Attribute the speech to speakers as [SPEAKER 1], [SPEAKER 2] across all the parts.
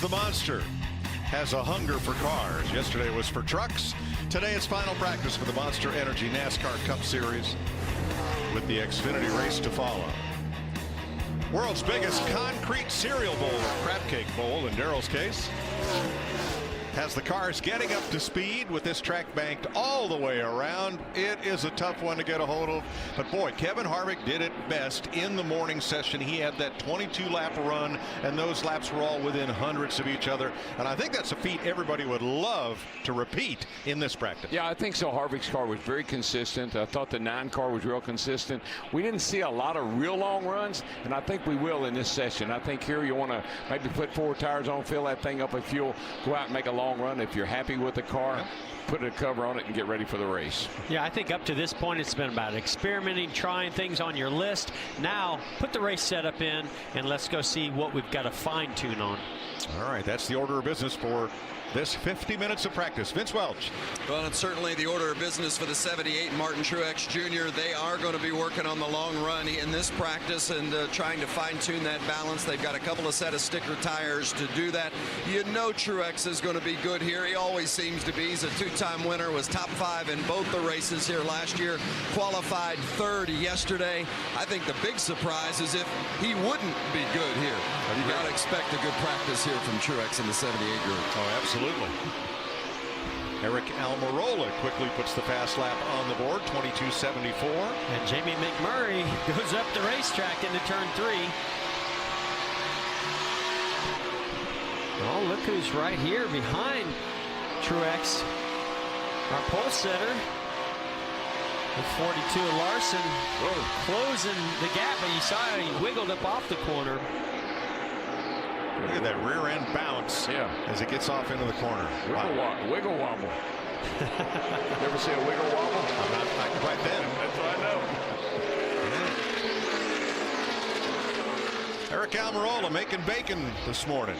[SPEAKER 1] the monster has a hunger for cars. Yesterday was for trucks. Today it's final practice for the Monster Energy NASCAR Cup Series with the Xfinity race to follow. World's biggest concrete cereal bowl, or crab cake bowl in Darrell's case, has the cars getting up to speed with this track banked all the way around. It is a tough one to get a hold of, but boy, Kevin Harvick did it best in the morning session. He had that 22-lap run, and those laps were all within hundredths of each other, and I think that's a feat everybody would love to repeat in this practice.
[SPEAKER 2] Yeah, I think so. Harvick's car was very consistent. I thought the 9 car was real consistent. We didn't see a lot of real long runs, and I think we will in this session. I think here you want to maybe put 4 tires on, fill that thing up with fuel, go out and make a long run. If you're happy with the car, put a cover on it and get ready for the race.
[SPEAKER 3] Yeah, I think up to this point it's been about experimenting, trying things on your list. Now put the race setup in and let's go see what we've got to fine tune on.
[SPEAKER 1] All right, that's the order of business for this 50 minutes of practice. Vince Welch.
[SPEAKER 4] Well, it's certainly the order of business for the 78 Martin Truex Jr. They are going to be working on the long run in this practice and trying to fine-tune that balance. They've got a couple of set of sticker tires to do that. You know Truex is going to be good here. He always seems to be. He's a 2-time winner, was top 5 in both the races here last year, qualified 3rd yesterday. I think the big surprise is if he wouldn't be good here. You got to expect a good practice here from Truex in the 78 group.
[SPEAKER 1] Oh, absolutely. Eric Almirola quickly puts the fast lap on the board, 22.74.
[SPEAKER 3] And Jamie McMurray goes up the racetrack into turn 3. Oh, look who's right here behind Truex, our pole setter. With 42, Larson closing the gap, but you saw he wiggled up off the corner.
[SPEAKER 1] Look at that rear end bounce as it gets off into the corner.
[SPEAKER 2] Wiggle wobble. You ever see a wiggle wobble?
[SPEAKER 1] Not quite then.
[SPEAKER 2] That's what I know.
[SPEAKER 1] Eric Almirola making bacon this morning.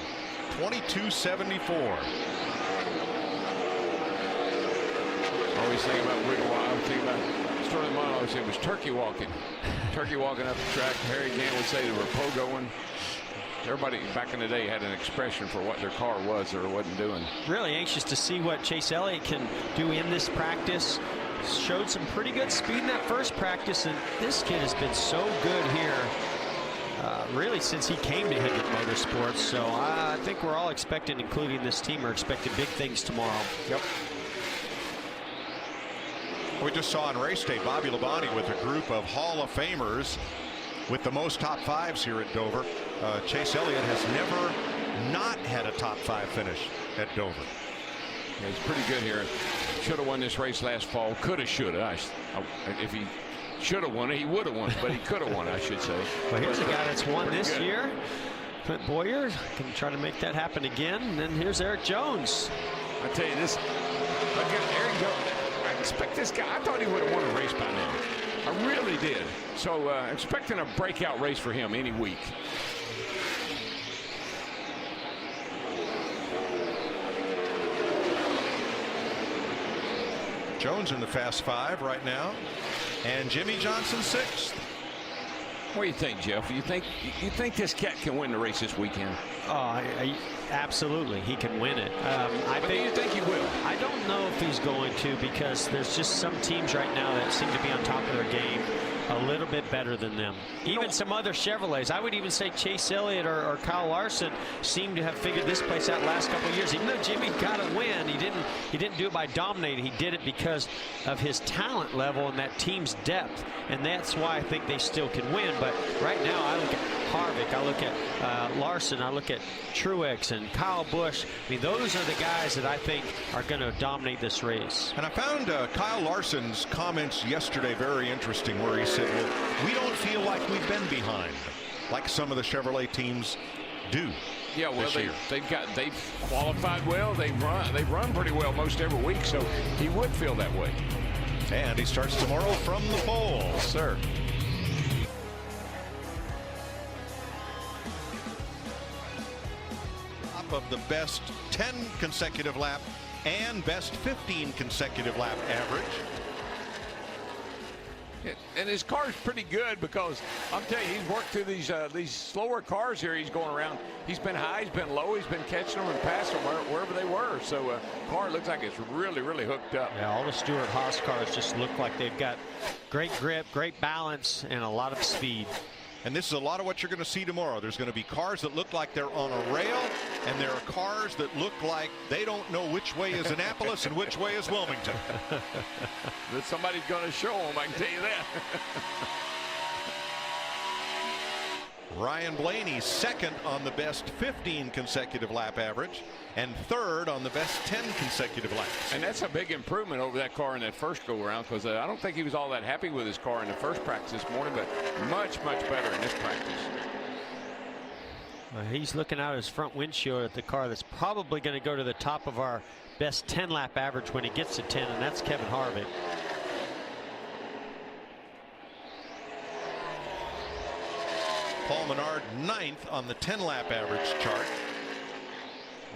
[SPEAKER 1] 22.74.
[SPEAKER 2] Always think about wiggle wobble. I was thinking about starting the mile. I always say it was turkey walking. Turkey walking up the track. Harry Gant would say they were pogoing. Everybody back in the day had an expression for what their car was or wasn't doing.
[SPEAKER 3] Really anxious to see what Chase Elliott can do in this practice. Showed some pretty good speed in that first practice, and this kid has been so good here really since he came to Hendrick Motorsports. So I think we're all expecting, including this team, are expecting big things tomorrow.
[SPEAKER 1] Yep. We just saw on race day Bobby Labonte with a group of Hall of Famers with the most top 5s here at Dover. Chase Elliott has never not had a top 5 finish at Dover.
[SPEAKER 2] Yeah, he's pretty good here. Should have won this race last fall. Could have, should have. If he should have won it, he would have won it, but he could have won it, I should say.
[SPEAKER 3] Well, here's a guy that's won this year. Clint Bowyer can try to make that happen again. And then here's Eric Jones.
[SPEAKER 2] I tell you this, again, Eric Jones, I expect this guy. I thought he would have won a race by now. I really did. So expecting a breakout race for him any week.
[SPEAKER 1] Jones in the fast 5 right now, and Jimmy Johnson 6th.
[SPEAKER 2] What do you think, Jeff? You think this cat can win the race this weekend?
[SPEAKER 3] Oh, absolutely, he can win it.
[SPEAKER 2] Do you think he will?
[SPEAKER 3] I don't know if he's going to, because there's just some teams right now that seem to be on top of their game a little bit better than them. Even some other Chevrolets. I would even say Chase Elliott or Kyle Larson seem to have figured this place out last couple of years. Even though Jimmy got a win, he didn't do it by dominating. He did it because of his talent level and that team's depth, and that's why I think they still can win. But right now, I look at Harvick, I look at Larson, I look at Truex and Kyle Busch. I mean, those are the guys that I think are going to dominate this race.
[SPEAKER 1] And I found Kyle Larson's comments yesterday very interesting, where he said, well, we don't feel like we've been behind like some of the Chevrolet teams do.
[SPEAKER 2] Yeah, well, they've qualified well. They've run pretty well most every week, so he would feel that way.
[SPEAKER 1] And he starts tomorrow from the pole.
[SPEAKER 2] Sir.
[SPEAKER 1] Of the best 10 consecutive lap and best 15 consecutive lap average.
[SPEAKER 2] And his car's pretty good because I'm telling you, he's worked through these slower cars here. He's going around. He's been high, he's been low, he's been catching them and passing them wherever they were. So car looks like it's really, really hooked up.
[SPEAKER 3] Yeah, all the Stewart-Haas cars just look like they've got great grip, great balance, and a lot of speed.
[SPEAKER 1] And this is a lot of what you're going to see tomorrow. There's going to be cars that look like they're on a rail, and there are cars that look like they don't know which way is Annapolis and which way is Wilmington.
[SPEAKER 2] That somebody's going to show them, I can tell you that.
[SPEAKER 1] Ryan Blaney second on the best 15 consecutive lap average and third on the best 10 consecutive laps.
[SPEAKER 2] And that's a big improvement over that car in that first go around, because I don't think he was all that happy with his car in the first practice this morning, but much, much better in this practice.
[SPEAKER 3] He's looking out his front windshield at the car that's probably going to go to the top of our best 10 lap average when he gets to 10, and that's Kevin Harvick.
[SPEAKER 1] Paul Menard ninth on the 10 lap average chart,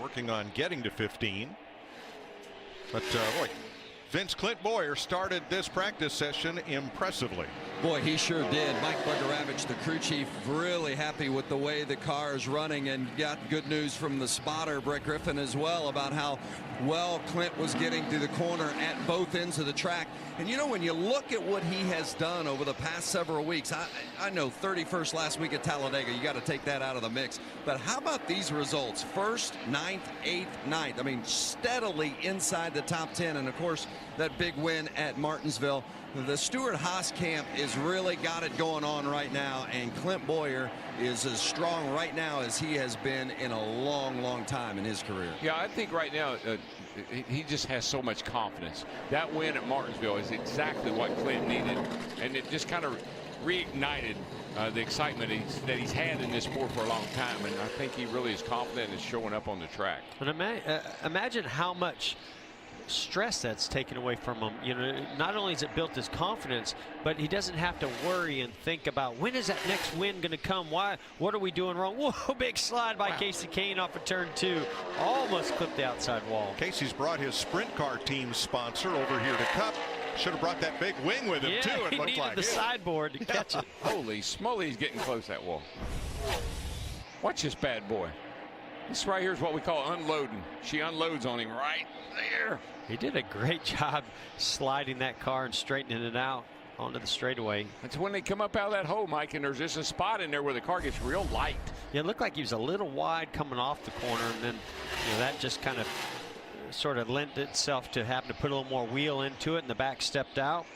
[SPEAKER 1] working on getting to 15. But boy, Clint Bowyer started this practice session impressively.
[SPEAKER 4] Boy, he sure did. Mike Bugaravich, the crew chief, really happy with the way the car is running, and got good news from the spotter, Brett Griffin, as well, about how well Clint was getting through the corner at both ends of the track. And you know, when you look at what he has done over the past several weeks, I know 31st last week at Talladega, you got to take that out of the mix. But how about these results? First, 9th, 8th, 9th. I mean, steadily inside the top 10. And of course, that big win at Martinsville. The Stewart-Haas camp is really got it going on right now, and Clint Bowyer is as strong right now as he has been in a long, long time in his career.
[SPEAKER 2] Yeah, I think right now he just has so much confidence. That win at Martinsville is exactly what Clint needed, and it just kind of reignited the excitement that he's had in this sport for a long time, and I think he really is confident and is showing up on the track.
[SPEAKER 3] And imagine how much stress that's taken away from him. You know, not only has it built his confidence, but he doesn't have to worry and think about when is that next win going to come. What are we doing wrong? Whoa, big slide by Casey Kane off of turn 2, almost clipped the outside wall.
[SPEAKER 1] Casey's brought his sprint car team sponsor over here to Cup. Should have brought that big wing with him, too. It
[SPEAKER 3] he
[SPEAKER 1] looked
[SPEAKER 3] needed
[SPEAKER 1] like
[SPEAKER 3] the sideboard to catch it.
[SPEAKER 2] Holy smoly, he's getting close to that wall. Watch this bad boy. This right here is what we call unloading. She unloads on him right there.
[SPEAKER 3] He did a great job sliding that car and straightening it out onto the straightaway.
[SPEAKER 2] It's when they come up out of that hole, Mike, and there's just a spot in there where the car gets real light.
[SPEAKER 3] Yeah, it looked like he was a little wide coming off the corner, and then that just kind of sort of lent itself to having to put a little more wheel into it, and the back stepped out.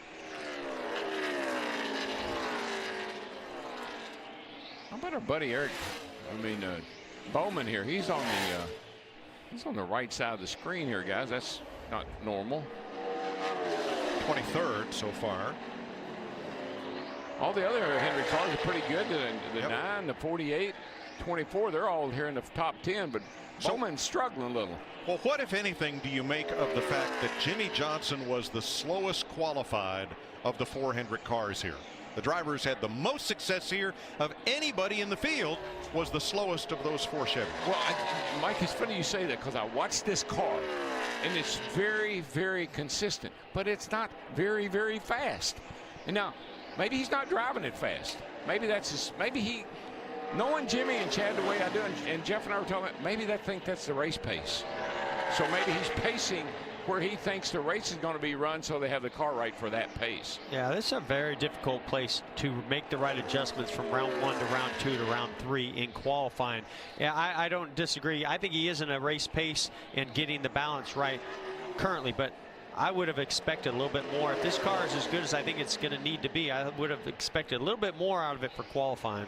[SPEAKER 2] How about our buddy Eric? Bowman here. He's on the right side of the screen here, guys. That's not normal.
[SPEAKER 1] 23rd so far.
[SPEAKER 2] All the other Henry cars are pretty good. The 9, the 48, 24, they're all here in the top 10, but Bowman's struggling a little.
[SPEAKER 1] Well, what, if anything, do you make of the fact that Jimmy Johnson was the slowest qualified of the 4 Hendrick cars here? The driver who's had the most success here of anybody in the field was the slowest of those 4 Chevys.
[SPEAKER 2] Well, Mike, it's funny you say that, because I watched this car, and it's very, very consistent, but it's not very, very fast. And now, maybe he's not driving it fast. Maybe that's just, knowing Jimmy and Chad the way I do, and Jeff and I were talking, maybe they think that's the race pace. So maybe he's pacing where he thinks the race is going to be run, so they have the car right for that pace.
[SPEAKER 3] Yeah, this is a very difficult place to make the right adjustments from round 1 to round 2 to round 3 in qualifying. Yeah, I don't disagree. I think he is in a race pace and getting the balance right currently, but I would have expected a little bit more. If this car is as good as I think it's going to need to be, I would have expected a little bit more out of it for qualifying.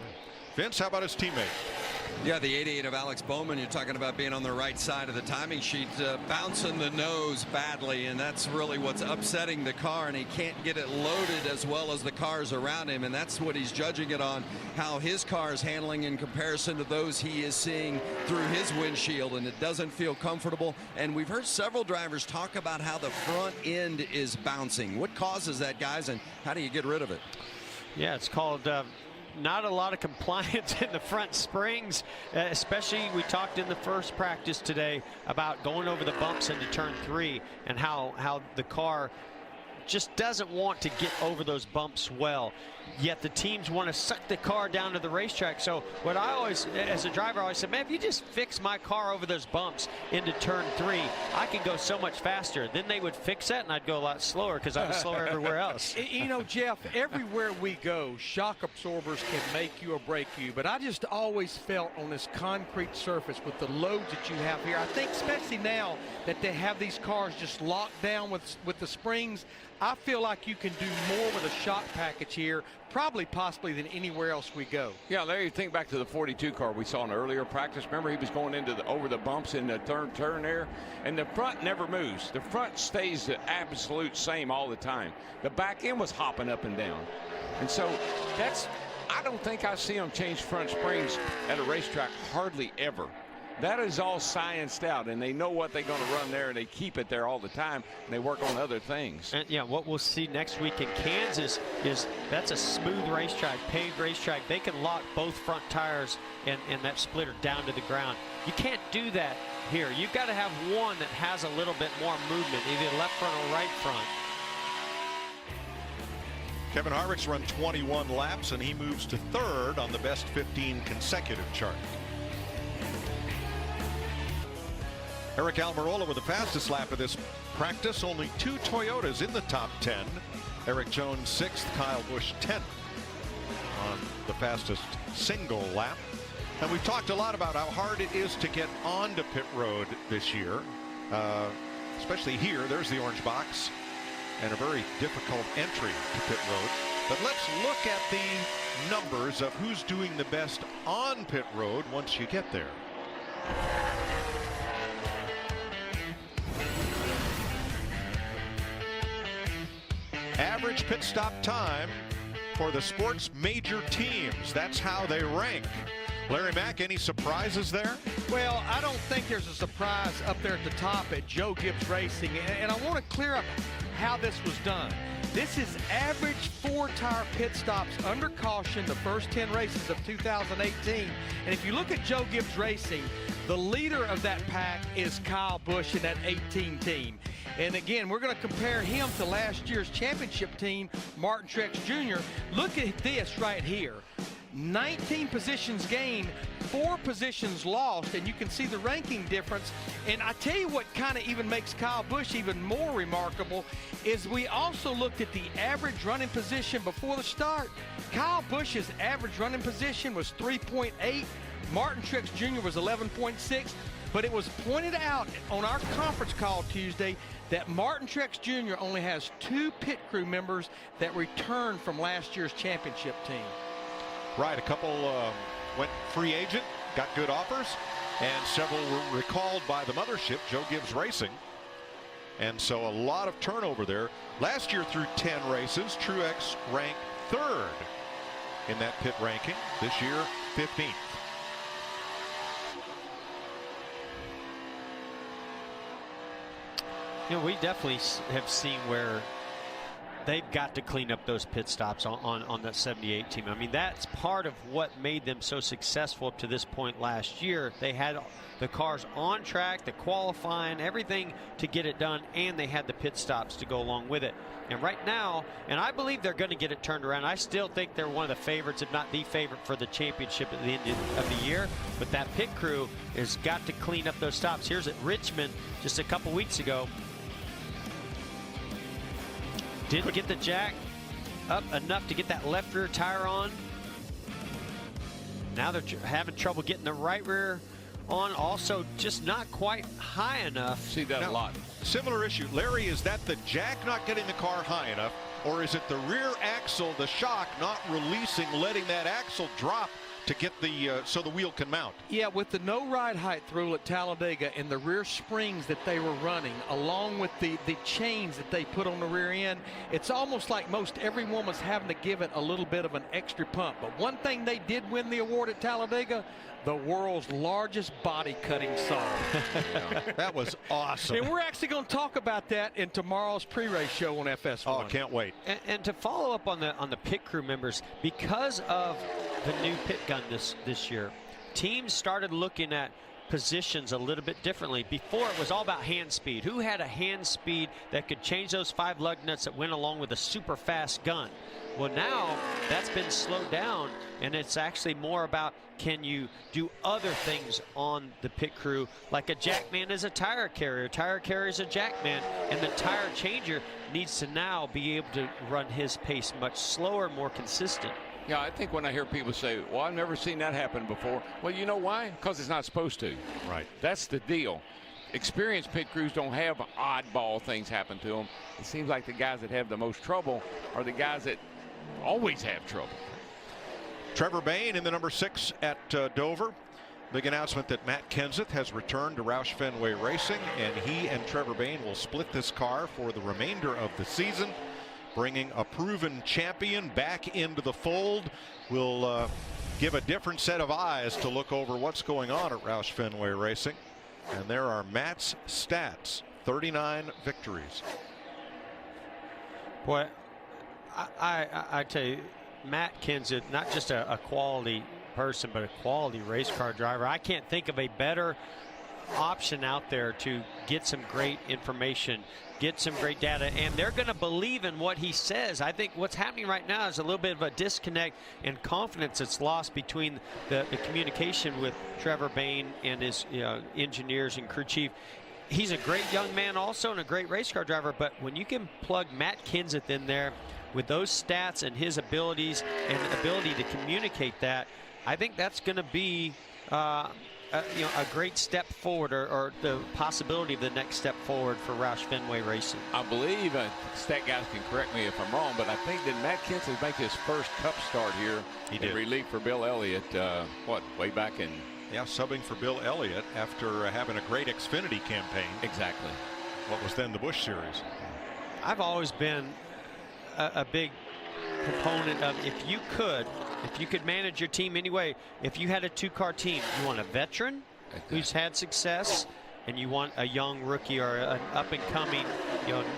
[SPEAKER 1] Vince, how about his teammate?
[SPEAKER 4] Yeah, the 88 of Alex Bowman, you're talking about being on the right side of the timing sheet, bouncing the nose badly, and that's really what's upsetting the car, and he can't get it loaded as well as the cars around him, and that's what he's judging it on, how his car is handling in comparison to those he is seeing through his windshield, and it doesn't feel comfortable. And we've heard several drivers talk about how the front end is bouncing. What causes that, guys, and how do you get rid of it?
[SPEAKER 3] Yeah, it's called not a lot of compliance in the front springs, especially we talked in the first practice today about going over the bumps into turn 3 and how the car just doesn't want to get over those bumps well. Yet the teams want to suck the car down to the racetrack. So what I always, as a driver, I always said, man, if you just fix my car over those bumps into turn 3, I can go so much faster. Then they would fix that, and I'd go a lot slower because I was slower everywhere else.
[SPEAKER 5] You know, Jeff, everywhere we go, shock absorbers can make you or break you. But I just always felt on this concrete surface with the loads that you have here, I think especially now that they have these cars just locked down with the springs, I feel like you can do more with a shock package here, possibly than anywhere else we go.
[SPEAKER 2] Yeah, Larry, think back to the 42 car we saw in earlier practice. Remember, he was going into over the bumps in the third turn there, and the front never moves. The front stays the absolute same all the time. The back end was hopping up and down. And so I don't think I see them change front springs at a racetrack hardly ever. That is all scienced out, and they know what they're going to run there, and they keep it there all the time, and they work on other things.
[SPEAKER 3] And yeah, what we'll see next week in Kansas is that's a smooth racetrack, paved racetrack. They can lock both front tires and that splitter down to the ground. You can't do that here. You've got to have one that has a little bit more movement, either left front or right front.
[SPEAKER 1] Kevin Harvick's run 21 laps, and he moves to 3rd on the best 15 consecutive chart. Eric Almirola with the fastest lap of this practice. Only 2 Toyotas in the top 10. Eric Jones 6th, Kyle Busch 10th on the fastest single lap. And we've talked a lot about how hard it is to get onto pit road this year, especially here. There's the orange box and a very difficult entry to pit road. But let's look at the numbers of who's doing the best on pit road once you get there. Average pit stop time for the sport's major teams. That's how they rank. Larry Mack, any surprises there?
[SPEAKER 5] Well, I don't think there's a surprise up there at the top at Joe Gibbs Racing. And I want to clear up how this was done. This is average 4-tire pit stops under caution the first 10 races of 2018. And if you look at Joe Gibbs Racing, the leader of that pack is Kyle Busch in that 18 team. And again, we're going to compare him to last year's championship team, Martin Truex Jr. Look at this right here. 19 positions gained, 4 positions lost, and you can see the ranking difference. And I tell you what kind of even makes Kyle Busch even more remarkable is we also looked at the average running position before the start. Kyle Busch's average running position was 3.8. Martin Truex Jr. was 11.6. But it was pointed out on our conference call Tuesday that Martin Truex Jr. only has 2 pit crew members that returned from last year's championship team.
[SPEAKER 1] Right, a couple went free agent, got good offers, and several were recalled by the mothership, Joe Gibbs Racing. And so a lot of turnover there. Last year through 10 races, Truex ranked 3rd in that pit ranking. This year, 15th.
[SPEAKER 3] You know, we definitely have seen where they've got to clean up those pit stops on that 78 team. I mean, that's part of what made them so successful up to this point last year. They had the cars on track, the qualifying, everything to get it done, and they had the pit stops to go along with it. And right now, and I believe they're going to get it turned around. I still think they're one of the favorites, if not the favorite, for the championship at the end of the year. But that pit crew has got to clean up those stops. Here's at Richmond just a couple weeks ago. Didn't get the jack up enough to get that left rear tire on. Now they're having trouble getting the right rear on. Also just not quite high enough.
[SPEAKER 2] See that a lot.
[SPEAKER 1] Similar issue. Larry, is that the jack not getting the car high enough, or is it the rear axle, the shock, not releasing, letting that axle drop to get the so the wheel can mount?
[SPEAKER 5] Yeah, with the no ride height rule at Talladega and the rear springs that they were running, along with the chains that they put on the rear end, it's almost like most everyone was having to give it a little bit of an extra pump. But one thing they did win the award at Talladega, the world's largest body cutting saw.
[SPEAKER 1] That was awesome.
[SPEAKER 5] And we're actually going to talk about that in tomorrow's pre-race show on FS1.
[SPEAKER 1] Oh, can't wait.
[SPEAKER 3] And to follow up on the pit crew members, because of the new pit gun this year, teams started looking at positions a little bit differently. Before, it was all about hand speed. Who had a hand speed that could change those 5 lug nuts that went along with a super fast gun? Well, now that's been slowed down, and it's actually more about, can you do other things on the pit crew, like a jackman is a tire carrier. Tire carrier is a jackman, and the tire changer needs to now be able to run his pace much slower, more consistent.
[SPEAKER 2] Yeah, I think when I hear people say, well, I've never seen that happen before. Well, you know why? Because it's not supposed to.
[SPEAKER 1] Right.
[SPEAKER 2] That's the deal. Experienced pit crews don't have oddball things happen to them. It seems like the guys that have the most trouble are the guys that always have trouble.
[SPEAKER 1] Trevor Bayne in the number 6 at Dover. Big announcement that Matt Kenseth has returned to Roush Fenway Racing, and he and Trevor Bayne will split this car for the remainder of the season, bringing a proven champion back into the fold. Will give a different set of eyes to look over what's going on at Roush Fenway Racing. And there are Matt's stats: 39 victories.
[SPEAKER 3] Boy, I tell you, Matt Kenseth, not just a quality person, but a quality race car driver. I can't think of a better option out there to get some great information, get some great data, and they're going to believe in what he says. I think what's happening right now is a little bit of a disconnect and confidence that's lost between the communication with Trevor Bayne and his engineers and crew chief. He's a great young man also and a great race car driver, but when you can plug Matt Kenseth in there with those stats and his abilities and ability to communicate that, I think that's going to be a great step forward, or the possibility of the next step forward for Roush Fenway Racing.
[SPEAKER 2] I believe, stat guys can correct me if I'm wrong, but I think that Matt Kenseth make his first Cup start here.
[SPEAKER 1] He did.
[SPEAKER 2] In relief for Bill Elliott, way back in.
[SPEAKER 1] Yeah, subbing for Bill Elliott after having a great Xfinity campaign.
[SPEAKER 2] Exactly.
[SPEAKER 1] What was then the Busch Series.
[SPEAKER 3] I've always been a big proponent of, if you could manage your team anyway, if you had a 2-car team, you want a veteran who's had success, and you want a young rookie or an up-and-coming,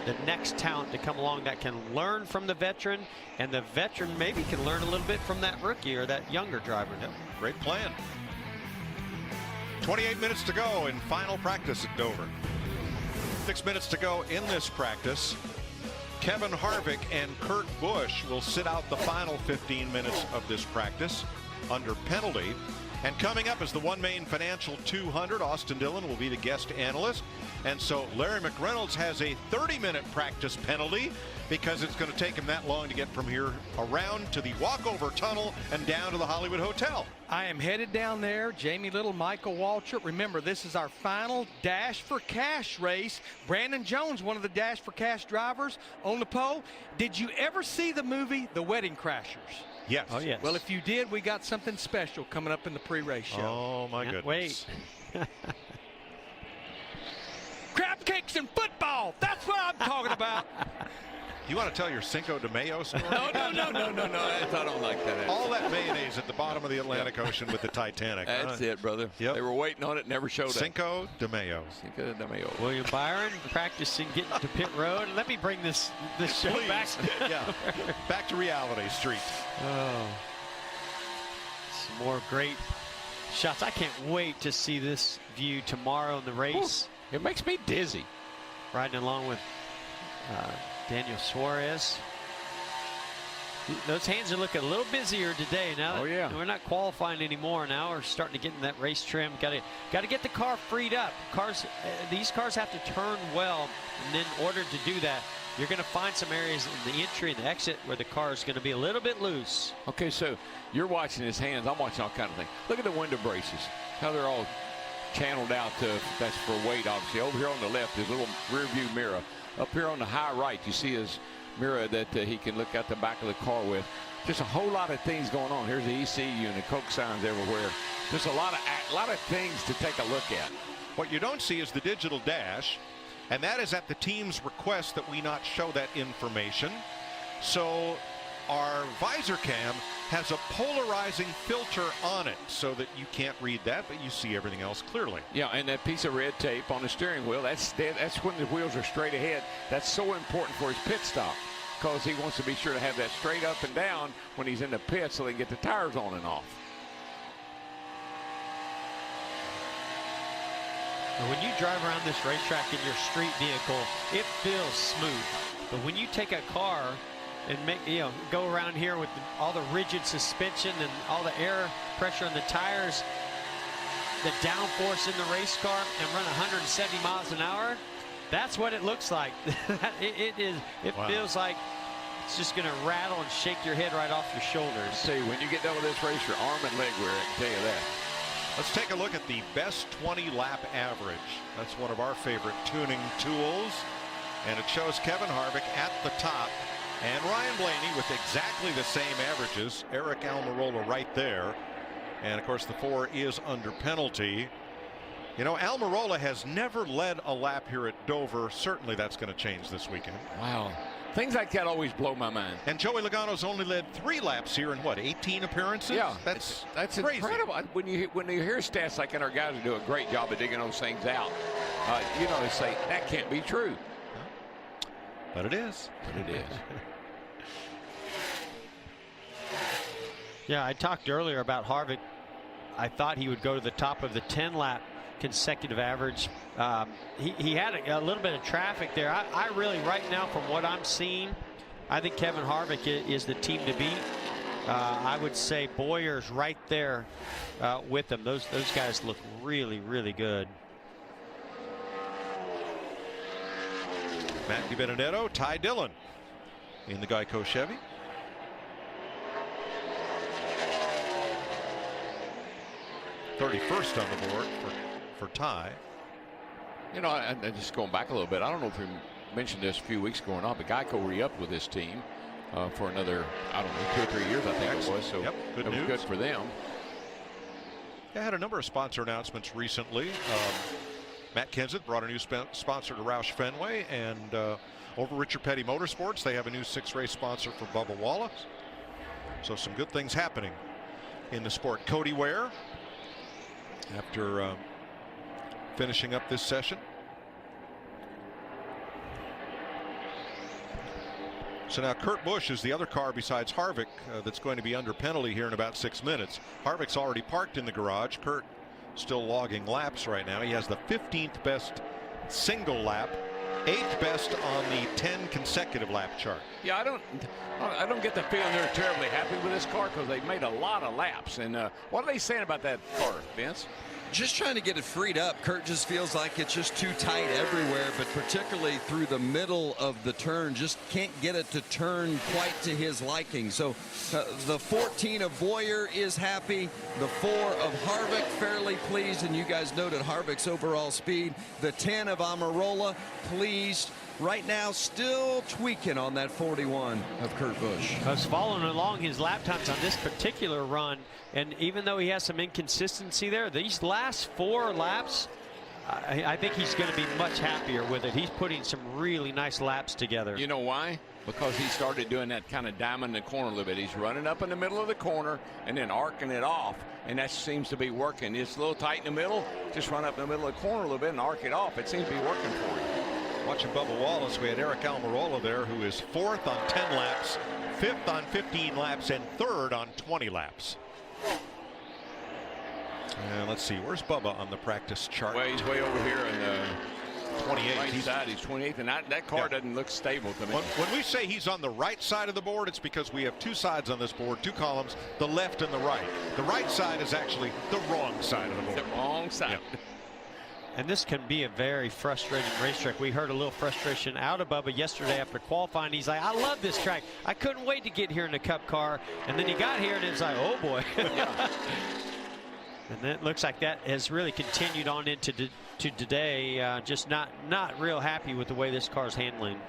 [SPEAKER 3] the next talent to come along that can learn from the veteran, and the veteran maybe can learn a little bit from that rookie or that younger driver.
[SPEAKER 1] Yep, great plan. 28 minutes to go in final practice at Dover. 6 minutes to go in this practice. Kevin Harvick and Kurt Busch will sit out the final 15 minutes of this practice under penalty. And coming up is the One Main Financial 200. Austin Dillon will be the guest analyst. And so Larry McReynolds has a 30-minute practice penalty because it's going to take him that long to get from here around to the walkover tunnel and down to the Hollywood Hotel.
[SPEAKER 5] I am headed down there. Jamie Little, Michael Waltrip. Remember, this is our final Dash for Cash race. Brandon Jones, one of the Dash for Cash drivers, on the pole. Did you ever see the movie The Wedding Crashers?
[SPEAKER 1] Yes.
[SPEAKER 3] Oh, yes.
[SPEAKER 5] Well, if you did, we got something special coming up in the pre-race show.
[SPEAKER 1] Oh, my goodness.
[SPEAKER 3] Wait.
[SPEAKER 5] Crab cakes and football. That's what I'm talking about.
[SPEAKER 1] You want to tell your Cinco de Mayo story?
[SPEAKER 2] No. I don't like that.
[SPEAKER 1] All that mayonnaise at the bottom of the Atlantic Ocean with the Titanic.
[SPEAKER 2] That's it, brother.
[SPEAKER 1] Yep.
[SPEAKER 2] They were waiting on it, never showed up.
[SPEAKER 1] Cinco de Mayo.
[SPEAKER 2] Cinco de Mayo.
[SPEAKER 3] William Byron practicing getting to pit road. Let me bring this show
[SPEAKER 1] Please.
[SPEAKER 3] back.
[SPEAKER 1] Yeah. Back to reality street.
[SPEAKER 3] Oh, some more great shots. I can't wait to see this view tomorrow in the race.
[SPEAKER 2] It makes me dizzy.
[SPEAKER 3] Riding along with Daniel Suarez. Those hands are looking a little busier today. Now that we're not qualifying anymore. Now we're starting to get in that race trim. Got to get the car freed up. These cars have to turn well, and then in order to do that, you're going to find some areas in the entry and the exit where the car is going to be a little bit loose.
[SPEAKER 2] Okay, so you're watching his hands. I'm watching all kind of things. Look at the window braces. How they're all channeled out that's for weight, obviously. Over here on the left, his little rear view mirror. Up here on the high right, you see his mirror that he can look out the back of the car with. Just a whole lot of things going on. Here's the ECU and the Coke signs everywhere. There's a lot of things to take a look at.
[SPEAKER 1] What you don't see is the digital dash, and that is at the team's request that we not show that information. So our visor cam has a polarizing filter on it so that you can't read that, but you see everything else clearly.
[SPEAKER 2] Yeah, and that piece of red tape on the steering wheel, that's when the wheels are straight ahead. That's so important for his pit stop, because he wants to be sure to have that straight up and down when he's in the pit so they can get the tires on and off.
[SPEAKER 3] And when you drive around this racetrack in your street vehicle, it feels smooth. But when you take a car and go around here with all the rigid suspension and all the air pressure on the tires, the downforce in the race car, and run 170 miles an hour, that's what it looks like. It
[SPEAKER 1] Wow.
[SPEAKER 3] feels like it's just going to rattle and shake your head right off your shoulders.
[SPEAKER 2] See, when you get done with this race, your arm and leg wear, I can tell you that.
[SPEAKER 1] Let's take a look at the best 20 lap average. That's one of our favorite tuning tools. And it shows Kevin Harvick at the top and Ryan Blaney with exactly the same averages. Eric Almirola right there. And of course the 4 is under penalty. You know, Almirola has never led a lap here at Dover. Certainly that's going to change this weekend.
[SPEAKER 2] Wow. Things like that always blow my mind.
[SPEAKER 1] And Joey Logano's only led 3 laps here in what, 18 appearances?
[SPEAKER 2] Yeah,
[SPEAKER 1] that's crazy.
[SPEAKER 2] incredible. When you hear stats like that, our guys do a great job of digging those things out. They say that can't be true,
[SPEAKER 1] but it is.
[SPEAKER 2] but it is.
[SPEAKER 3] Yeah, I talked earlier about Harvick. I thought he would go to the top of the 10-lap consecutive average. He had a little bit of traffic there. I really, right now, from what I'm seeing, I think Kevin Harvick is the team to beat. I would say Bowyer's right there with them. Those guys look really, really good.
[SPEAKER 1] Matt DiBenedetto, Ty Dillon in the Geico Chevy. '31st on the board for Ty.
[SPEAKER 2] You know, and just going back a little bit, I don't know if we mentioned this a few weeks ago or not, but Geico re-upped with this team for another, I don't know, 2 or 3 years, I think it was. So
[SPEAKER 1] yep, good
[SPEAKER 2] it was
[SPEAKER 1] news.
[SPEAKER 2] good for them.
[SPEAKER 1] I had a number of sponsor announcements recently. Matt Kenseth brought a new sponsor to Roush Fenway, and over Richard Petty Motorsports, they have a new 6-race sponsor for Bubba Wallace. So some good things happening in the sport. Cody Ware, after finishing up this session. So now Kurt Busch is the other car besides Harvick that's going to be under penalty here in about 6 minutes. Harvick's already parked in the garage. Kurt still logging laps right now. He has the 15th best single lap, 8th best on the 10 consecutive lap chart.
[SPEAKER 2] Yeah, I don't get the feeling they're terribly happy with this car because they've made a lot of laps. And what are they saying about that car, Vince?
[SPEAKER 4] Just trying to get it freed up. Kurt just feels like it's just too tight everywhere, but particularly through the middle of the turn, just can't get it to turn quite to his liking. So the 14 of Bowyer is happy. The 4 of Harvick fairly pleased, and you guys noted Harvick's overall speed. The 10 of Almirola pleased. Right now, still tweaking on that 41 of Kurt Busch.
[SPEAKER 3] I was following along his lap times on this particular run, and even though he has some inconsistency there, these last 4 laps, I think he's going to be much happier with it. He's putting some really nice laps together.
[SPEAKER 2] You know why? Because he started doing that kind of diamond in the corner a little bit. He's running up in the middle of the corner and then arcing it off, and that seems to be working. It's a little tight in the middle. Just run up in the middle of the corner a little bit and arc it off. It seems to be working for him.
[SPEAKER 1] Watching Bubba Wallace, we had Eric Almirola there, who is 4th on 10 laps, 5th on 15 laps, and 3rd on 20 laps. And let's see, where's Bubba on the practice chart?
[SPEAKER 2] Well, he's way over here in the
[SPEAKER 1] 28th.
[SPEAKER 2] right side. He's 28th, and that car doesn't look stable to me.
[SPEAKER 1] When we say he's on the right side of the board, it's because we have 2 sides on this board, 2 columns, the left and the right. The right side is actually the wrong side of the board.
[SPEAKER 2] The wrong side.
[SPEAKER 1] Yeah.
[SPEAKER 3] And this can be a very frustrating racetrack. We heard a little frustration out of Bubba yesterday after qualifying. He's like, I love this track. I couldn't wait to get here in the Cup car. And then he got here and it's like, oh boy. And it looks like that has really continued on into today. Just not real happy with the way this car's handling.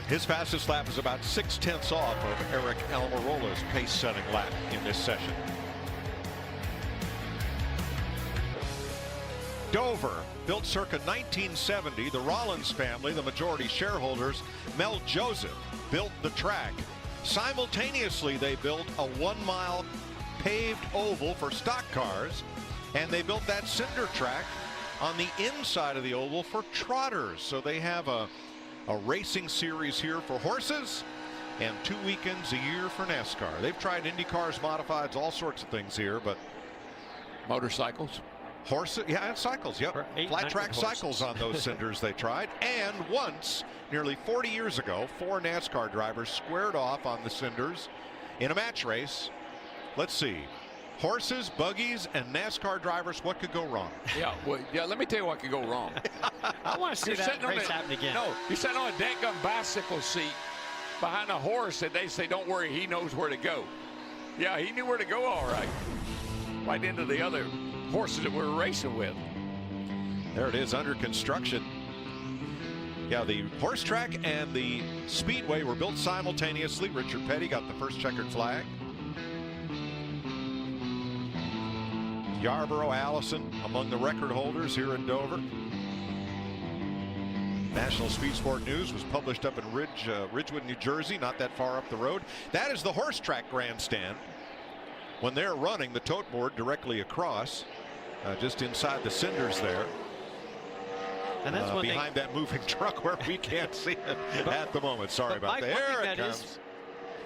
[SPEAKER 1] His fastest lap is about 6/10 off of Eric Almirola's pace-setting lap in this session. Dover, built circa 1970, the Rollins family, the majority shareholders, Mel Joseph, built the track. Simultaneously, they built a 1-mile paved oval for stock cars, and they built that cinder track on the inside of the oval for trotters. So they have a racing series here for horses and 2 weekends a year for NASCAR. They've tried Indy cars, modifieds, all sorts of things here, but
[SPEAKER 2] Motorcycles.
[SPEAKER 1] Horses, yeah, and cycles, yep. Flat track cycles on those cinders they tried. And once, nearly 40 years ago, 4 NASCAR drivers squared off on the cinders in a match race. Let's see. Horses, buggies, and NASCAR drivers, what could go wrong?
[SPEAKER 2] Yeah, well, yeah, let me tell you what could go wrong.
[SPEAKER 3] I want to see that race happen again.
[SPEAKER 2] No, you're sitting on a dang-gum bicycle seat behind a horse, and they say, don't worry, he knows where to go. Yeah, he knew where to go all right. Right into the other horses that we were racing with.
[SPEAKER 1] There it is, under construction. Yeah, the horse track and the speedway were built simultaneously. Richard Petty got the first checkered flag. Yarborough Allison among the record holders here in Dover. National Speed Sport News was published up in Ridgewood, New Jersey, not that far up the road. That is the horse track grandstand. When they're running the tote board directly across, just inside the cinders there.
[SPEAKER 3] And that's one
[SPEAKER 1] behind that moving truck where we can't see it at the moment. Sorry about that. There it comes.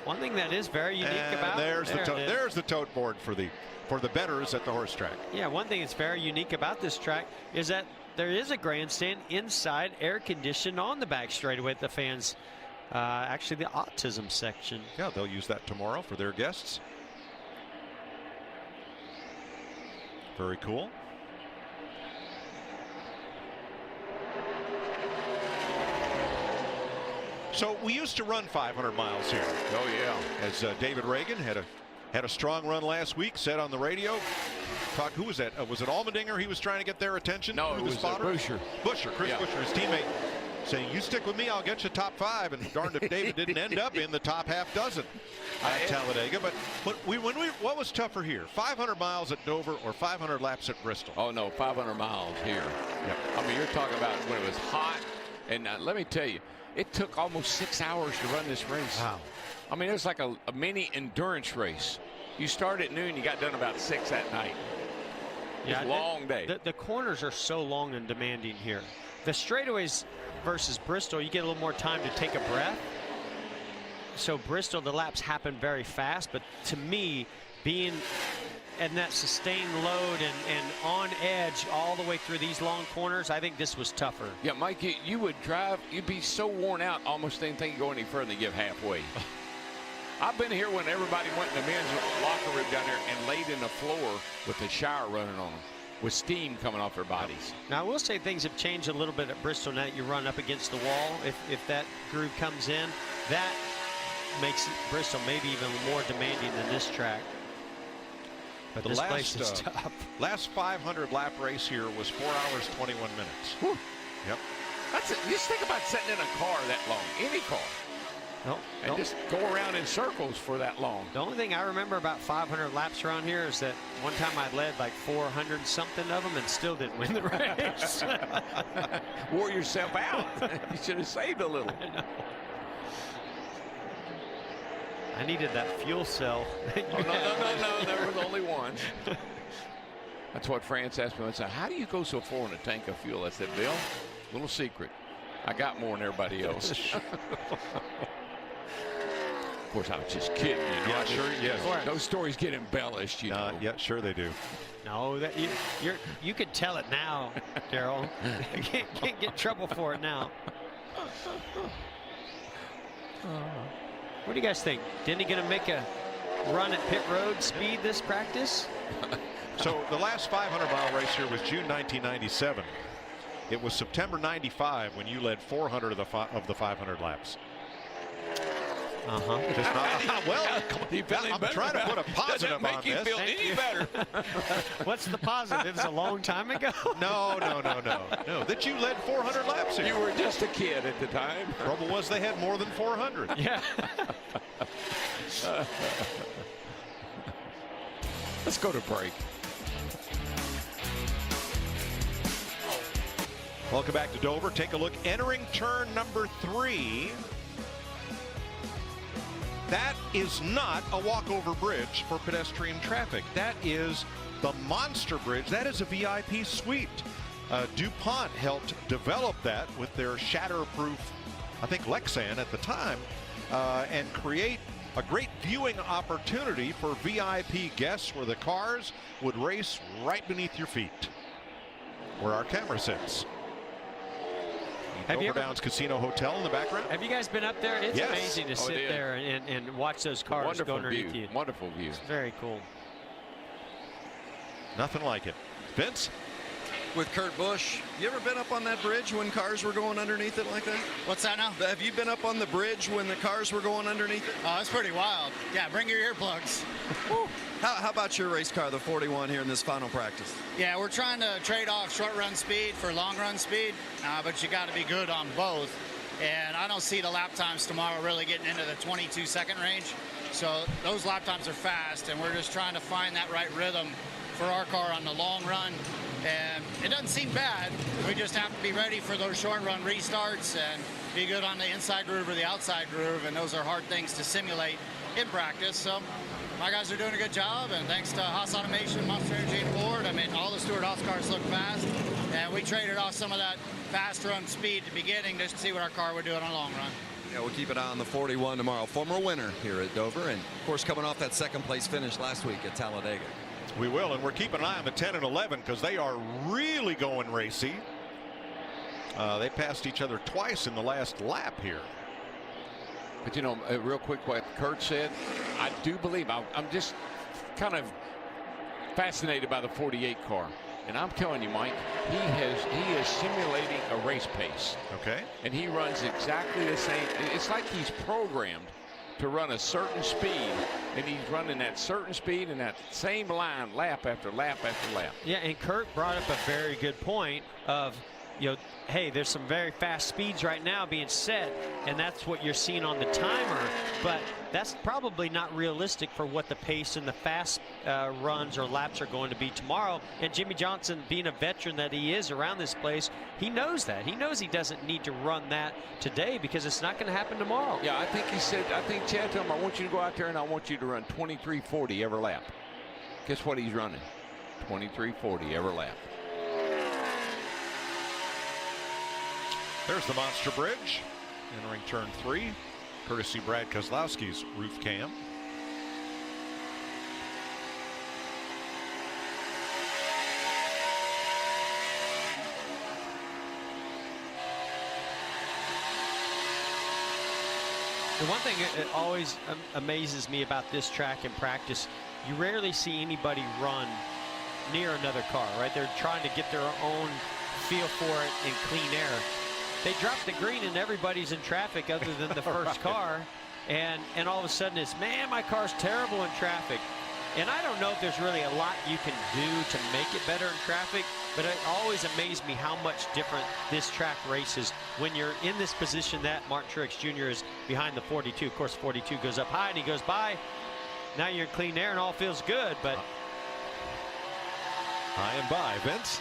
[SPEAKER 3] One thing that is very unique about
[SPEAKER 1] there's the tote board for the bettors at the horse track.
[SPEAKER 3] Yeah, one thing that's very unique about this track is that there is a grandstand inside, air conditioned on the back straightaway at the fans. Actually, the Autism section.
[SPEAKER 1] Yeah, they'll use that tomorrow for their guests. Very cool. So we used to run 500 miles here.
[SPEAKER 2] Oh yeah.
[SPEAKER 1] As David Reagan had a strong run last week. Said on the radio. Who was that? Was it Allmendinger? He was trying to get their attention.
[SPEAKER 2] No, it was Buscher.
[SPEAKER 1] Chris Buscher, his teammate, saying, "You stick with me, I'll get you top 5." And darned if David didn't end up in the top half dozen at Talladega. But what was tougher here? 500 miles at Dover or 500 laps at Bristol?
[SPEAKER 2] Oh no, 500 miles here.
[SPEAKER 1] Yep.
[SPEAKER 2] I mean, you're talking about when it was hot, and let me tell you, it took almost 6 hours to run this race.
[SPEAKER 1] Wow.
[SPEAKER 2] I mean, it was like a mini endurance race. You started at noon, you got done about 6 at night. Yeah, long day.
[SPEAKER 3] The corners are so long and demanding here. The straightaways versus Bristol, you get a little more time to take a breath. So Bristol, the laps happen very fast, but to me, being in that sustained load and on edge all the way through these long corners, I think this was tougher.
[SPEAKER 2] Yeah, Mike, you would drive, you'd be so worn out, almost didn't think you'd go any further than give halfway. I've been here when everybody went in the men's locker room down there and laid in the floor with the shower running on them, with steam coming off their bodies.
[SPEAKER 3] Now, I will say things have changed a little bit at Bristol now that you run up against the wall. If that groove comes in, that makes Bristol maybe even more demanding than this track. But this place is tough.
[SPEAKER 1] Last 500 lap race here was 4 hours 21 minutes.
[SPEAKER 2] Whew.
[SPEAKER 1] Yep.
[SPEAKER 2] That's it. Just think about sitting in a car that long, any car. And just go around in circles for that long.
[SPEAKER 3] The only thing I remember about 500 laps around here is that one time I led like 400 something of them and still didn't win the race.
[SPEAKER 2] Wore yourself out. You should have saved a little.
[SPEAKER 3] I needed that fuel cell.
[SPEAKER 2] No, there was only one. That's what France asked me. I said, "How do you go so far in a tank of fuel?" I said, "Bill, little secret. I got more than everybody else." Of course, I was just kidding. You know?
[SPEAKER 1] Yeah, sure. Yes.
[SPEAKER 2] Those stories get embellished, you know.
[SPEAKER 1] Yeah, sure they do.
[SPEAKER 3] No, that you could tell it now, Daryl. You can't get in trouble for it now. What do you guys think? Didn't he gonna make a run at pit road speed this practice?
[SPEAKER 1] So the last 500-mile race here was June 1997. It was September 95 when you led 400 of the 500 laps. Well, I'm trying to put a positive on this.
[SPEAKER 2] Feel any better.
[SPEAKER 3] What's the positive? It was a long time ago.
[SPEAKER 1] No. That you led 400 laps here.
[SPEAKER 2] You were just a kid at the time.
[SPEAKER 1] Trouble was they had more than 400.
[SPEAKER 3] Yeah.
[SPEAKER 2] Let's go to break.
[SPEAKER 1] Welcome back to Dover. Take a look. Entering turn number 3. That is not a walkover bridge for pedestrian traffic. That is the Monster Bridge. That is a VIP suite. DuPont helped develop that with their shatterproof, I think, Lexan at the time, and create a great viewing opportunity for VIP guests where the cars would race right beneath your feet. where our camera sits.
[SPEAKER 3] Have you ever,
[SPEAKER 1] Downs Casino Hotel in the background.
[SPEAKER 3] have you guys been up there? It's
[SPEAKER 1] Yes.
[SPEAKER 3] amazing to sit there and watch those cars
[SPEAKER 2] Wonderful
[SPEAKER 3] go underneath
[SPEAKER 2] view.
[SPEAKER 3] you.
[SPEAKER 2] Wonderful view.
[SPEAKER 3] It's very cool.
[SPEAKER 1] Nothing like it. Vince?
[SPEAKER 4] With Kurt Busch, you ever been up on that bridge when cars were going underneath it like that?
[SPEAKER 6] What's that now?
[SPEAKER 4] Have you been up on the bridge when the cars were going underneath it?
[SPEAKER 6] Oh, it's pretty wild. Yeah, bring your earplugs.
[SPEAKER 4] How about your race car, the 41, here in this final practice?
[SPEAKER 6] Yeah, we're trying to trade off short run speed for long run speed, but you got to be good on both. And I don't see the lap times tomorrow really getting into the 22-second range. So those lap times are fast, and we're just trying to find that right rhythm for our car on the long run. And it doesn't seem bad. We just have to be ready for those short run restarts and be good on the inside groove or the outside groove. And those are hard things to simulate in practice. So my guys are doing a good job. And thanks to Haas Automation, Monster Energy, and Ford, I mean, all the Stewart Haas cars look fast. And we traded off some of that fast run speed at the beginning just to see what our car would do on a long run.
[SPEAKER 4] Yeah, we'll keep an eye on the 41 tomorrow. Former winner here at Dover. And, of course, coming off that second place finish last week at Talladega.
[SPEAKER 1] We will, and we're keeping an eye on the 10 and 11 because they are really going racy. They passed each other twice in the last lap here.
[SPEAKER 2] But, you know, real quick, what Kurt said, I do believe, I'm just kind of fascinated by the 48 car. And I'm telling you, Mike, he is simulating a race pace.
[SPEAKER 1] Okay.
[SPEAKER 2] And he runs exactly the same. It's like he's programmed to run a certain speed, and he's running that certain speed in that same line lap after lap after lap.
[SPEAKER 3] Yeah, and Kurt brought up a very good point of, you know, hey, there's some very fast speeds right now being set, and that's what you're seeing on the timer, but that's probably not realistic for what the pace and the fast runs or laps are going to be tomorrow. And Jimmy Johnson, being a veteran that he is around this place, he knows that. He knows he doesn't need to run that today because it's not going to happen tomorrow.
[SPEAKER 2] Yeah, I think he said, I think Chad told him, I want you to go out there and I want you to run 23:40 every lap. Guess what he's running? 23:40 every lap.
[SPEAKER 1] There's the Monster Bridge entering turn 3, courtesy Brad Kozlowski's roof cam.
[SPEAKER 3] The one thing that always amazes me about this track in practice, you rarely see anybody run near another car, right? They're trying to get their own feel for it in clean air. They drop the green and everybody's in traffic other than the first car, and all of a sudden it's, man, my car's terrible in traffic. And I don't know if there's really a lot you can do to make it better in traffic, but it always amazed me how much different this track races when you're in this position that Martin Truex Jr. is behind the 42. Of course, 42 goes up high and he goes by. Now you're in clean air and all feels good, but
[SPEAKER 1] High and by, Vince.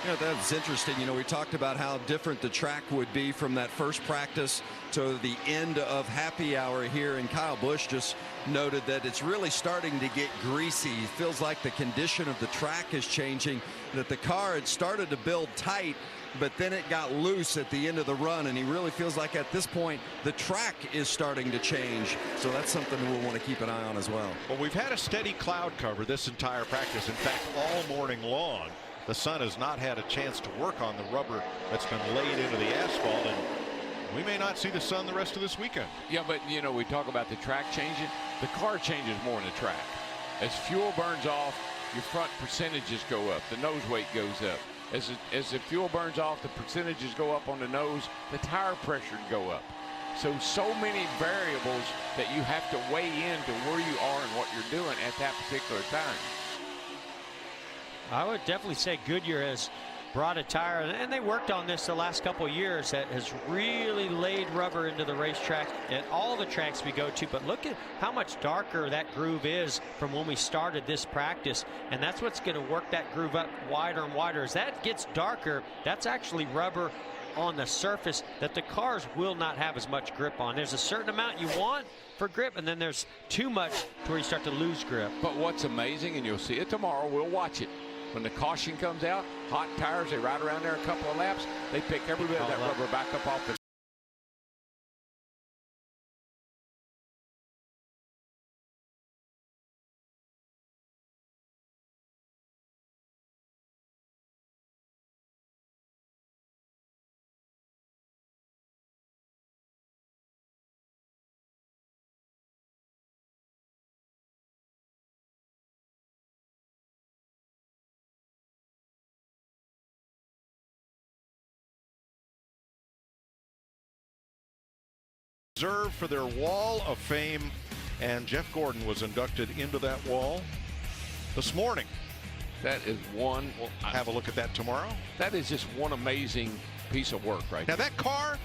[SPEAKER 4] Yeah, that's interesting. You know, we talked about how different the track would be from that first practice to the end of happy hour here. And Kyle Busch just noted that it's really starting to get greasy. It feels like the condition of the track is changing, that the car had started to build tight, but then it got loose at the end of the run. And he really feels like at this point, the track is starting to change. So that's something we'll want to keep an eye on as well.
[SPEAKER 1] Well, we've had a steady cloud cover this entire practice. In fact, all morning long. The sun has not had a chance to work on the rubber that's been laid into the asphalt, and we may not see the sun the rest of this weekend.
[SPEAKER 2] Yeah, but, you know, we talk about the track changing. The car changes more than the track. As fuel burns off, your front percentages go up. The nose weight goes up. As the fuel burns off, the percentages go up on the nose. The tire pressure go up. So many variables that you have to weigh into where you are and what you're doing at that particular time.
[SPEAKER 3] I would definitely say Goodyear has brought a tire, and they worked on this the last couple of years, that has really laid rubber into the racetrack at all the tracks we go to. But look at how much darker that groove is from when we started this practice, and that's what's going to work that groove up wider and wider. As that gets darker, that's actually rubber on the surface that the cars will not have as much grip on. There's a certain amount you want for grip, and then there's too much to where you start to lose grip.
[SPEAKER 2] But what's amazing, and you'll see it tomorrow, we'll watch it. When the caution comes out, hot tires, they ride around there a couple of laps, they pick every bit of that rubber back up off the
[SPEAKER 1] reserved for their Wall of Fame, and Jeff Gordon was inducted into that wall this morning.
[SPEAKER 2] That is one.
[SPEAKER 1] We'll have a look at that tomorrow.
[SPEAKER 2] That is just one amazing piece of work right
[SPEAKER 1] Now
[SPEAKER 2] there.
[SPEAKER 1] that car,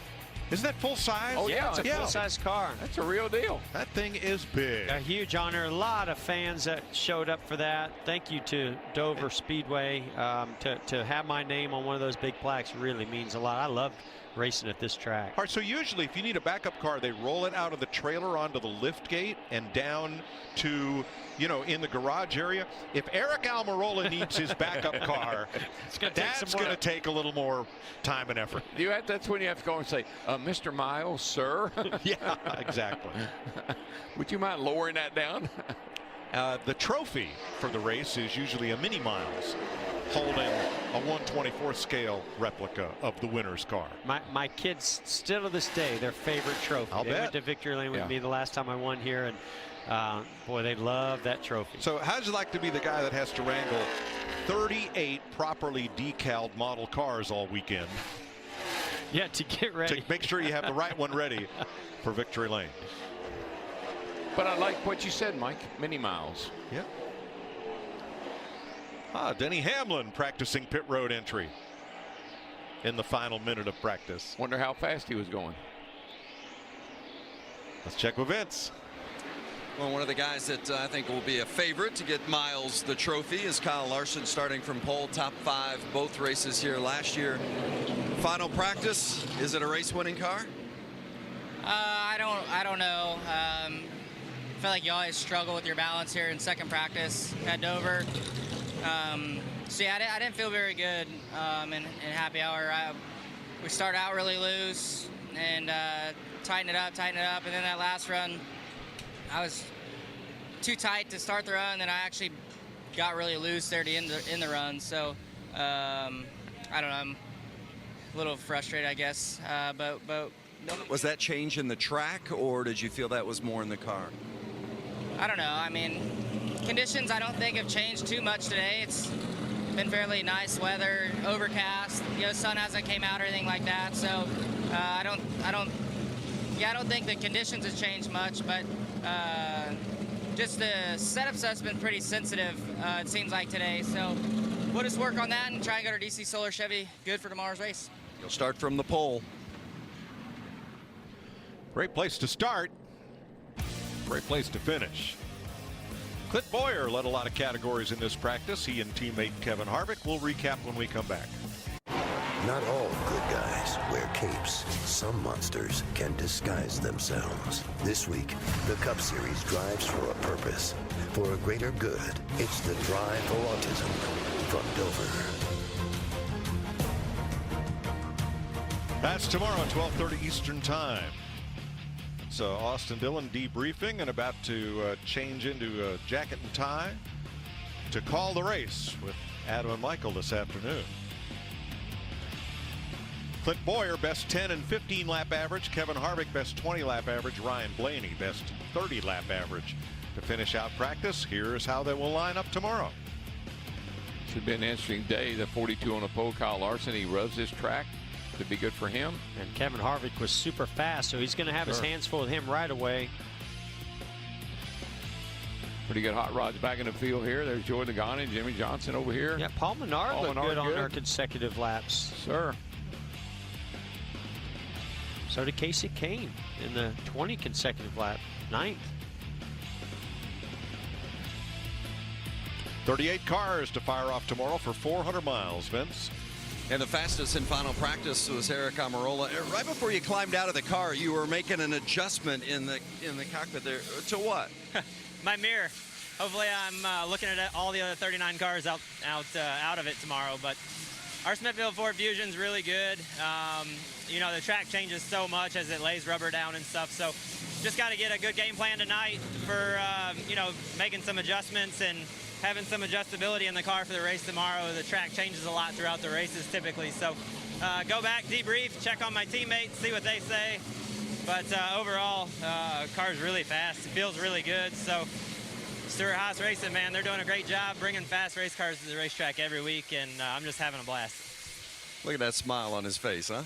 [SPEAKER 1] isn't that full size?
[SPEAKER 2] Oh, yeah,
[SPEAKER 3] It's a full-size car.
[SPEAKER 2] That's a real deal.
[SPEAKER 1] That thing is big.
[SPEAKER 3] A huge honor. A lot of fans that showed up for that. Thank you to Dover Speedway. To have my name on one of those big plaques really means a lot. I love racing at this track.
[SPEAKER 1] All right, so usually if you need a backup car, they roll it out of the trailer onto the lift gate and down to, you know, in the garage area. If Eric Almirola needs his backup car, that's going to take a little more time and effort.
[SPEAKER 2] That's when you have to go and say, Mr. Miles, sir.
[SPEAKER 1] Yeah, exactly.
[SPEAKER 2] Would you mind lowering that down?
[SPEAKER 1] The trophy for the race is usually a Mini Miles, holding a 1/24 scale replica of the winner's car.
[SPEAKER 3] My kids still to this day, their favorite trophy.
[SPEAKER 1] I'll
[SPEAKER 3] they
[SPEAKER 1] bet.
[SPEAKER 3] went to Victory Lane with
[SPEAKER 2] Yeah.
[SPEAKER 3] me the last time I won here, and boy, they love that trophy.
[SPEAKER 1] So how'd you like to be the guy that has to wrangle 38 properly decaled model cars all weekend
[SPEAKER 3] Yeah, to get ready.
[SPEAKER 1] to make sure you have the right one ready for Victory Lane?
[SPEAKER 2] But I like what you said, Mike. Mini Miles.
[SPEAKER 1] Yeah. Denny Hamlin practicing pit road entry in the final minute of practice.
[SPEAKER 2] Wonder how fast he was going.
[SPEAKER 1] Let's check with Vince.
[SPEAKER 4] Well, one of the guys that I think will be a favorite to get Miles the trophy is Kyle Larson, starting from pole, top 5 both races here last year. Final practice, is it a race-winning car?
[SPEAKER 7] I don't know. I feel like you always struggle with your balance here in second practice at Dover. So yeah, I didn't feel very good in happy hour. We started out really loose and tighten it up, and then that last run, I was too tight to start the run, and I actually got really loose there to end the run. So I don't know, I'm a little frustrated, I guess. But
[SPEAKER 4] Was that change in the track, or did you feel that was more in the car?
[SPEAKER 7] I don't know. I mean, conditions I don't think have changed too much today. It's been fairly nice weather, overcast. You know, sun hasn't came out or anything like that. So I don't think the conditions have changed much. But just the setup stuff's been pretty sensitive. It seems like today. So we'll just work on that and try and get our DC Solar Chevy good for tomorrow's race.
[SPEAKER 4] You'll start from the pole.
[SPEAKER 1] Great place to start. Great place to finish. Clint Bowyer led a lot of categories in this practice. He and teammate Kevin Harvick will recap when we come back.
[SPEAKER 8] Not all good guys wear capes. Some monsters can disguise themselves. This week, the Cup Series drives for a purpose. For a greater good, it's the Drive for Autism from Dover.
[SPEAKER 1] That's tomorrow at 12:30 Eastern Time. So Austin Dillon debriefing and about to change into a jacket and tie to call the race with Adam and Michael this afternoon. Clint Bowyer, best 10 and 15 lap average. Kevin Harvick, best 20 lap average. Ryan Blaney, best 30 lap average to finish out practice. Here's how they will line up tomorrow.
[SPEAKER 2] Should be an interesting day. The 42 on the pole, Kyle Larson, he rubs this track. Could be good for him.
[SPEAKER 3] And Kevin Harvick was super fast, so he's going to have his hands full with him right away.
[SPEAKER 2] Pretty good hot rods back in the field here. There's Joey Logano and Jimmy Johnson over here.
[SPEAKER 3] Yeah, Paul Menard looked good on their consecutive laps.
[SPEAKER 2] Sir.
[SPEAKER 3] So did Casey Kane in the 20 consecutive lap, 9th.
[SPEAKER 1] 38 cars to fire off tomorrow for 400 miles, Vince.
[SPEAKER 4] And the fastest in final practice was Eric Almirola. Right before you climbed out of the car, you were making an adjustment in the cockpit there. To what?
[SPEAKER 9] My mirror. Hopefully I'm looking at all the other 39 cars out of it tomorrow. But our Smithfield Ford Fusion's really good. You know, the track changes so much as it lays rubber down and stuff. So just got to get a good game plan tonight for, you know, making some adjustments and having some adjustability in the car for the race tomorrow. The track changes a lot throughout the races typically. So go back, debrief, check on my teammates, see what they say. But overall, car's really fast. It feels really good. So Stuart Haas Racing, man, they're doing a great job bringing fast race cars to the racetrack every week, and I'm just having a blast.
[SPEAKER 4] Look at that smile on his face, huh?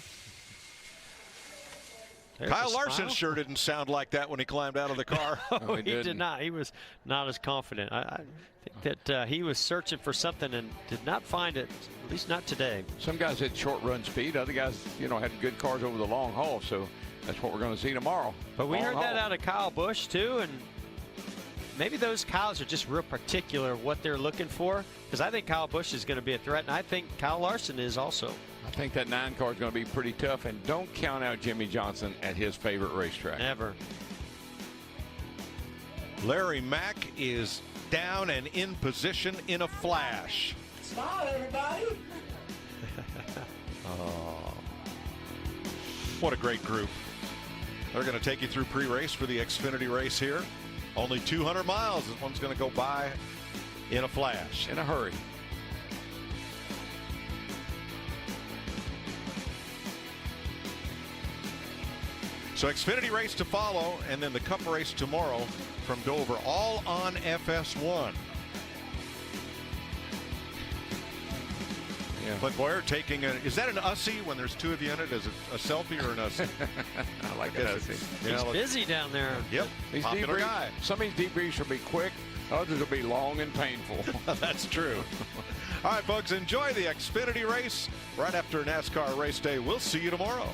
[SPEAKER 3] There's
[SPEAKER 1] Kyle
[SPEAKER 3] a
[SPEAKER 1] Larson
[SPEAKER 3] smile.
[SPEAKER 1] sure didn't sound like that when he climbed out of the car.
[SPEAKER 3] Oh, he did not. He was not as confident. I think that he was searching for something and did not find it, at least not today.
[SPEAKER 2] Some guys had short run speed. Other guys, had good cars over the long haul. So that's what we're going to see tomorrow.
[SPEAKER 3] But we
[SPEAKER 2] Long
[SPEAKER 3] heard that
[SPEAKER 2] haul.
[SPEAKER 3] out of Kyle Busch, too. And maybe those Kyles are just real particular what they're looking for. Because I think Kyle Busch is going to be a threat. And I think Kyle Larson is also.
[SPEAKER 2] I think that 9 car is going to be pretty tough. And don't count out Jimmy Johnson at his favorite racetrack.
[SPEAKER 3] Never.
[SPEAKER 1] Larry Mack is down and in position in a flash.
[SPEAKER 10] Smile, everybody.
[SPEAKER 1] Oh, what a great group. They're going to take you through pre-race for the Xfinity race here. Only 200 miles. This one's going to go by in a flash.
[SPEAKER 2] In a hurry.
[SPEAKER 1] So Xfinity race to follow, and then the Cup race tomorrow from Dover, all on FS1.
[SPEAKER 2] Yeah.
[SPEAKER 1] Clint Bowyer taking is that an Ussie when there's 2 of you in it? Is it a selfie or an Ussie?
[SPEAKER 2] I like that.
[SPEAKER 3] He's busy down there.
[SPEAKER 1] Yep.
[SPEAKER 2] These
[SPEAKER 1] Popular guy.
[SPEAKER 2] Some of these debriefs will be quick. Others will be long and painful.
[SPEAKER 1] That's true. All right, folks, enjoy the Xfinity race right after NASCAR race day. We'll see you tomorrow.